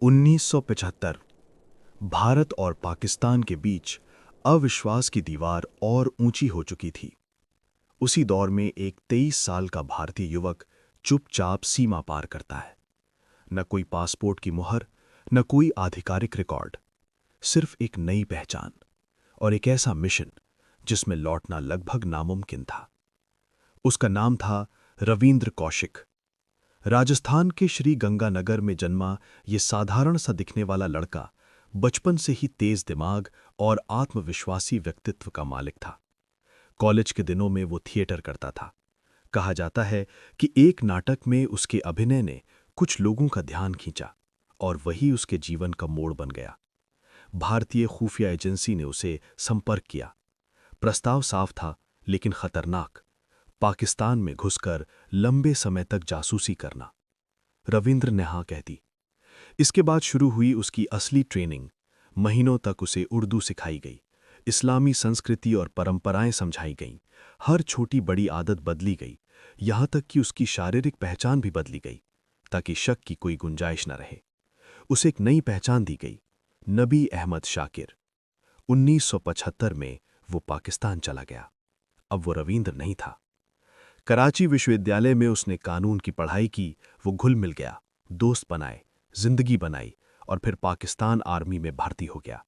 1975 भारत और पाकिस्तान के बीच अविश्वास की दीवार और ऊंची हो चुकी थी। उसी दौर में एक 23 साल का भारतीय युवक चुपचाप सीमा पार करता है। न कोई पासपोर्ट की मुहर, न कोई आधिकारिक रिकॉर्ड, सिर्फ एक नई पहचान और एक ऐसा मिशन जिसमें लौटना लगभग नामुमकिन था। उसका नाम था रविंद्र कौशिक। राजस्थान के श्री गंगानगर में जन्मा ये साधारण सा दिखने वाला लड़का बचपन से ही तेज दिमाग और आत्मविश्वासी व्यक्तित्व का मालिक था। कॉलेज के दिनों में वो थिएटर करता था। कहा जाता है कि एक नाटक में उसके अभिनय ने कुछ लोगों का ध्यान खींचा और वही उसके जीवन का मोड़ बन गया। भारतीय खुफिया एजेंसी ने उसे संपर्क किया। प्रस्ताव साफ था लेकिन खतरनाक, पाकिस्तान में घुसकर लंबे समय तक जासूसी करना। रविंद्र ने हाँ कह दी। इसके बाद शुरू हुई उसकी असली ट्रेनिंग। महीनों तक उसे उर्दू सिखाई गई, इस्लामी संस्कृति और परंपराएं समझाई गईं। हर छोटी बड़ी आदत बदली गई, यहां तक कि उसकी शारीरिक पहचान भी बदली गई ताकि शक की कोई गुंजाइश न रहे। उसे एक नई पहचान दी गई, नबी अहमद शाकिर। 1975 में वो पाकिस्तान चला गया। अब वो रविंद्र नहीं था। कराची विश्वविद्यालय में उसने कानून की पढ़ाई की। वो घुल मिल गया, दोस्त बनाए, जिंदगी बनाई और फिर पाकिस्तान आर्मी में भर्ती हो गया।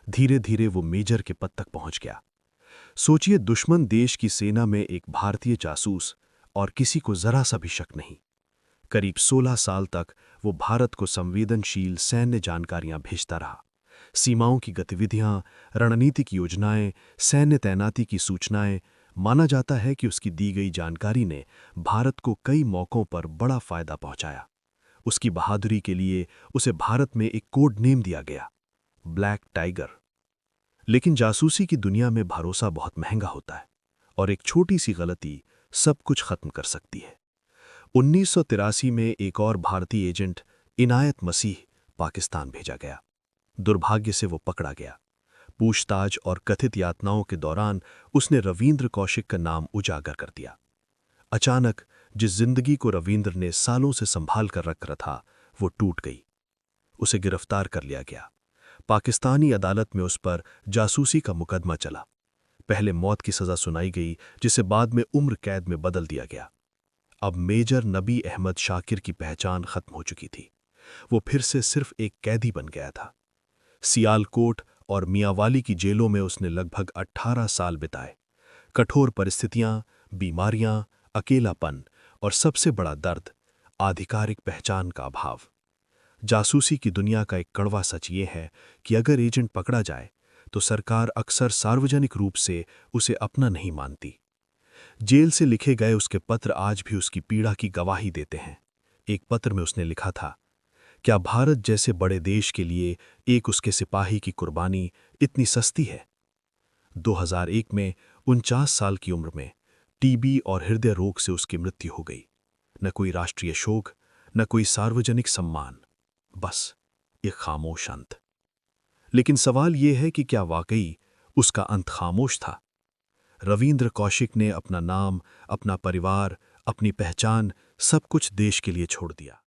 धीरे धीरे वो मेजर के पद तक पहुंच गया। सोचिए, दुश्मन देश की सेना में एक भारतीय जासूस और किसी को जरा सा भी शक नहीं। करीब 16 साल तक वो भारत को संवेदनशील सैन्य जानकारियां भेजता रहा। सीमाओं की गतिविधियां, रणनीतिक योजनाएं, सैन्य तैनाती की सूचनाएं। माना जाता है कि उसकी दी गई जानकारी ने भारत को कई मौकों पर बड़ा फायदा पहुंचाया। उसकी बहादुरी के लिए उसे भारत में एक कोड नेम दिया गया, ब्लैक टाइगर। लेकिन जासूसी की दुनिया में भरोसा बहुत महंगा होता है और एक छोटी सी गलती सब कुछ खत्म कर सकती है। 1983 में एक और भारतीय एजेंट इनायत मसीह पाकिस्तान भेजा गया। दुर्भाग्य से वो पकड़ा गया। पूछताछ और कथित यातनाओं के दौरान उसने रविंद्र कौशिक का नाम उजागर कर दिया। अचानक जिस जिंदगी को रविंद्र ने सालों से संभाल कर रखा था, वो टूट गई। उसे गिरफ्तार कर लिया गया। पाकिस्तानी अदालत में उस पर जासूसी का मुकदमा चला। पहले मौत की सजा सुनाई गई, जिसे बाद में उम्र कैद में बदल दिया गया। अब मेजर नबी अहमद शाकिर की पहचान खत्म हो चुकी थी। वो फिर से सिर्फ एक कैदी बन गया था। सियालकोट और मियांवाली की जेलों में उसने लगभग 18 साल बिताए। कठोर परिस्थितियां, बीमारियां, अकेलापन और सबसे बड़ा दर्द, आधिकारिक पहचान का अभाव। जासूसी की दुनिया का एक कड़वा सच ये है कि अगर एजेंट पकड़ा जाए तो सरकार अक्सर सार्वजनिक रूप से उसे अपना नहीं मानती। जेल से लिखे गए उसके पत्र आज भी उसकी पीड़ा की गवाही देते हैं। एक पत्र में उसने लिखा था, क्या भारत जैसे बड़े देश के लिए एक उसके सिपाही की कुर्बानी इतनी सस्ती है? 2001 में 49 साल की उम्र में टीबी और हृदय रोग से उसकी मृत्यु हो गई। न कोई राष्ट्रीय शोक, न कोई सार्वजनिक सम्मान, बस एक खामोश अंत। लेकिन सवाल यह है कि क्या वाकई उसका अंत खामोश था? रविंद्र कौशिक ने अपना नाम, अपना परिवार, अपनी पहचान, सब कुछ देश के लिए छोड़ दिया।